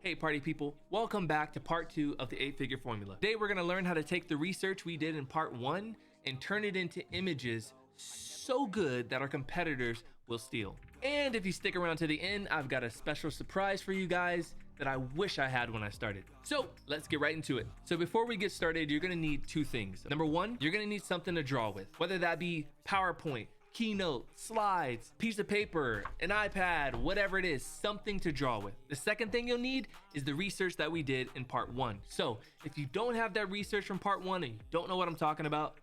Hey party people, welcome back to part 2 of the 8-figure formula. Today we're gonna learn how to take the research we did in part 1 and turn it into images so good that our competitors will steal. And if you stick around to the end, I've got a special surprise for you guys that I wish I had when I started. So let's get right into it. So before we get started, you're gonna need two things. Number one, you're gonna need something to draw with, whether that be PowerPoint, Keynote, slides, piece of paper, an iPad, whatever it is, something to draw with. The second thing you'll need is the research that we did in part 1. So if you don't have that research from part 1 and you don't know what I'm talking about,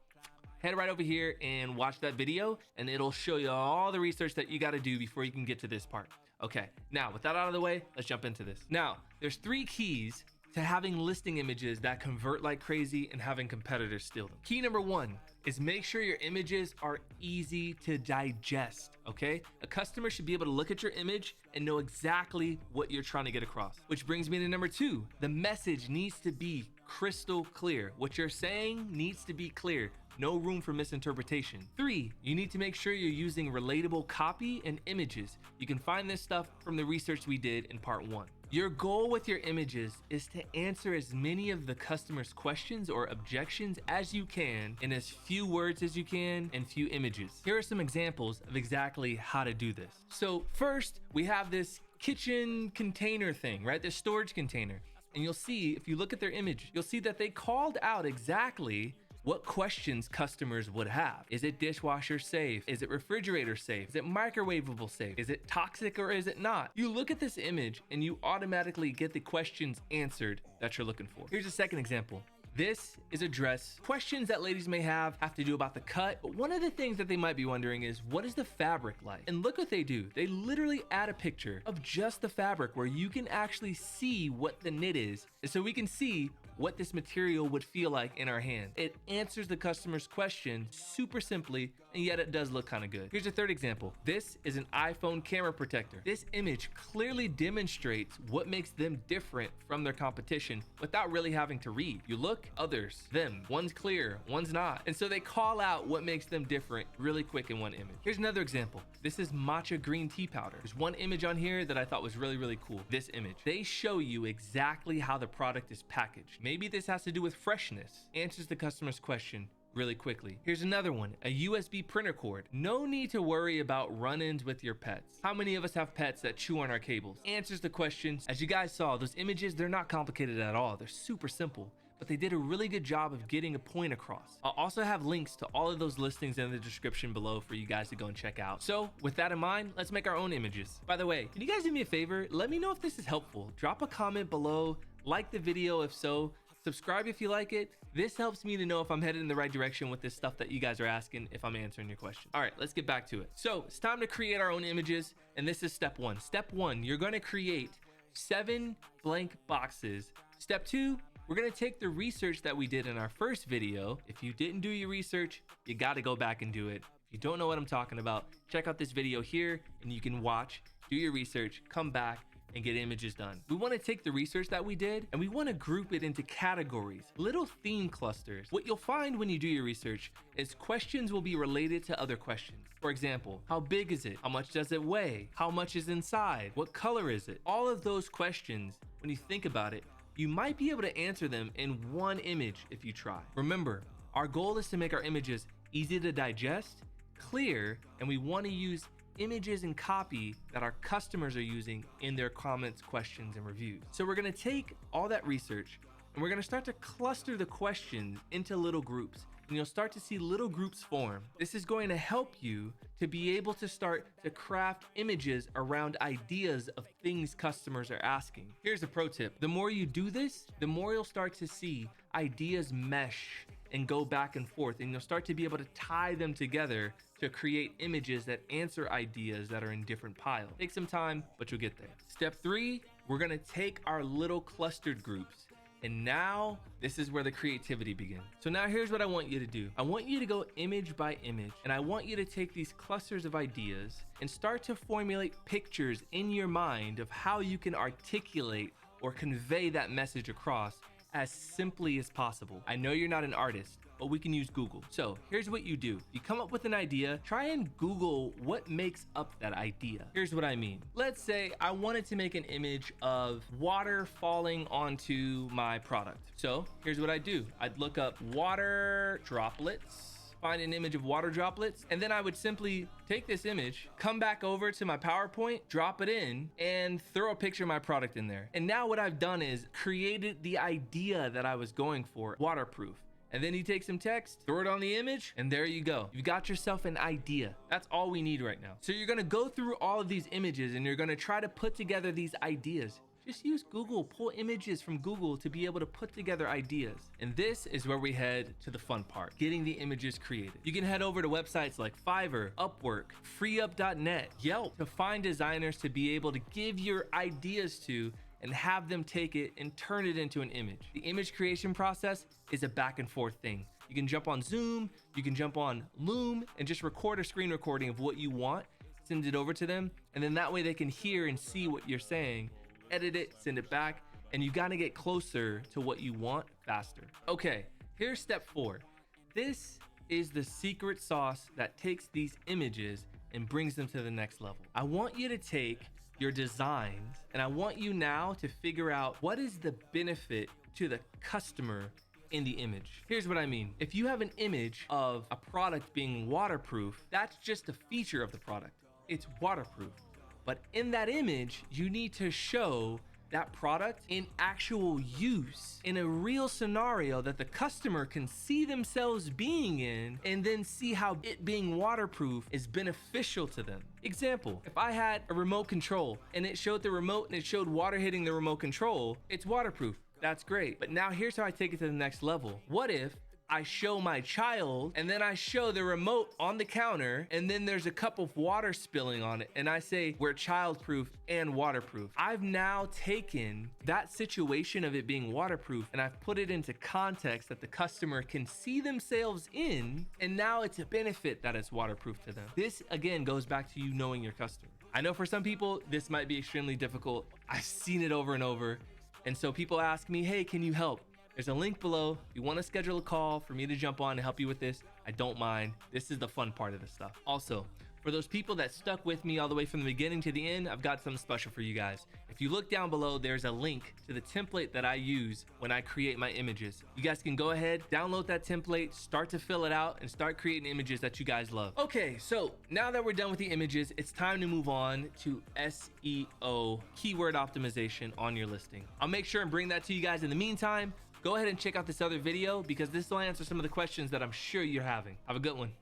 head right over here and watch that video and it'll show you all the research that you got to do before you can get to this part. Okay, now with that out of the way, let's jump into this. Now, there's 3 keys to having listing images that convert like crazy and having competitors steal them. Key number 1 is make sure your images are easy to digest, okay? A customer should be able to look at your image and know exactly what you're trying to get across. Which brings me to number 2, the message needs to be crystal clear. What you're saying needs to be clear. No room for misinterpretation. 3, you need to make sure you're using relatable copy and images. You can find this stuff from the research we did in part 1. Your goal with your images is to answer as many of the customer's questions or objections as you can in as few words as you can and few images. Here are some examples of exactly how to do this. So first, we have this kitchen container thing, right? This storage container. And you'll see, if you look at their image, you'll see that they called out exactly what questions customers would have. Is it dishwasher safe? Is it refrigerator safe? Is it microwavable safe? Is it toxic or is it not? You look at this image and you automatically get the questions answered that you're looking for. Here's a second example. This is a dress. Questions that ladies may have to do about the cut, but one of the things that they might be wondering is, what is the fabric like? And look what they do. They literally add a picture of just the fabric where you can actually see what the knit is, so we can see what this material would feel like in our hand. It answers the customer's question super simply, and yet it does look kind of good. Here's a third example. This is an iPhone camera protector. This image clearly demonstrates what makes them different from their competition without really having to read. You look, others, them, one's clear, one's not. And so they call out what makes them different really quick in one image. Here's another example. This is matcha green tea powder. There's one image on here that I thought was really cool. This image. They show you exactly how the product is packaged. Maybe this has to do with freshness. Answers the customer's question really quickly. Here's another one, a USB printer cord. No need to worry about run-ins with your pets. How many of us have pets that chew on our cables? Answers the questions. As you guys saw, those images, they're not complicated at all. They're super simple, but they did a really good job of getting a point across. I'll also have links to all of those listings in the description below for you guys to go and check out. So with that in mind, let's make our own images. By the way, can you guys do me a favor? Let me know if this is helpful. Drop a comment below, like the video if so, subscribe if you like it. This helps me to know if I'm headed in the right direction with this stuff that you guys are asking, if I'm answering your question. All right, let's get back to it. So it's time to create our own images, and this is step 1. Step 1, you're gonna create 7 blank boxes. Step 2, we're gonna take the research that we did in our first video. If you didn't do your research, you gotta go back and do it. If you don't know what I'm talking about, check out this video here and you can watch, do your research, come back, and get images done. We want to take the research that we did and we want to group it into categories, little theme clusters. What you'll find when you do your research is questions will be related to other questions. For example, how big is it? How much does it weigh? How much is inside? What color is it? All of those questions, when you think about it, you might be able to answer them in one image if you try. Remember, our goal is to make our images easy to digest, clear, and we want to use images and copy that our customers are using in their comments, questions, and reviews. So we're gonna take all that research and we're gonna start to cluster the questions into little groups, and you'll start to see little groups form. This is going to help you to be able to start to craft images around ideas of things customers are asking. Here's a pro tip. The more you do this, the more you'll start to see ideas mesh and go back and forth, and you'll start to be able to tie them together to create images that answer ideas that are in different piles. Take some time, but you'll get there. Step 3, we're gonna take our little clustered groups, and now this is where the creativity begins. So now here's what I want you to do. I want you to go image by image, and I want you to take these clusters of ideas and start to formulate pictures in your mind of how you can articulate or convey that message across as simply as possible. I know you're not an artist, but we can use Google. So here's what you do. You come up with an idea, try and Google what makes up that idea. Here's what I mean. Let's say I wanted to make an image of water falling onto my product. So here's what I do. I'd look up water droplets, find an image of water droplets, and then I would simply take this image, come back over to my PowerPoint, drop it in, and throw a picture of my product in there. And now what I've done is created the idea that I was going for, waterproof. And then you take some text, throw it on the image, and there you go. You got yourself an idea. That's all we need right now. So you're gonna go through all of these images and you're gonna try to put together these ideas. Just use Google, pull images from Google to be able to put together ideas. And this is where we head to the fun part, getting the images created. You can head over to websites like Fiverr, Upwork, freeup.net, Yelp to find designers to be able to give your ideas to and have them take it and turn it into an image. The image creation process is a back and forth thing. You can jump on Zoom, you can jump on Loom and just record a screen recording of what you want, send it over to them, and then that way they can hear and see what you're saying, edit it, send it back, and you gotta get closer to what you want faster. Okay, here's step 4. This is the secret sauce that takes these images and brings them to the next level. I want you to take your designs and I want you now to figure out what is the benefit to the customer in the image. Here's what I mean. If you have an image of a product being waterproof, that's just a feature of the product. It's waterproof. But in that image, you need to show that product in actual use, in a real scenario that the customer can see themselves being in, and then see how it being waterproof is beneficial to them. Example, if I had a remote control and it showed the remote and it showed water hitting the remote control, it's waterproof. That's great. But now here's how I take it to the next level. What if I show my child and then I show the remote on the counter and then there's a cup of water spilling on it and I say we're childproof and waterproof. I've now taken that situation of it being waterproof and I've put it into context that the customer can see themselves in, and now it's a benefit that it's waterproof to them. This again goes back to you knowing your customer. I know for some people this might be extremely difficult. I've seen it over and over. And so people ask me, hey, can you help? There's a link below. If you want to schedule a call for me to jump on and help you with this, I don't mind. This is the fun part of this stuff. Also, for those people that stuck with me all the way from the beginning to the end, I've got something special for you guys. If you look down below, there's a link to the template that I use when I create my images. You guys can go ahead, download that template, start to fill it out, and start creating images that you guys love. Okay, so now that we're done with the images, it's time to move on to SEO, keyword optimization on your listing. I'll make sure and bring that to you guys. In the meantime, go ahead and check out this other video because this will answer some of the questions that I'm sure you're having. Have a good one.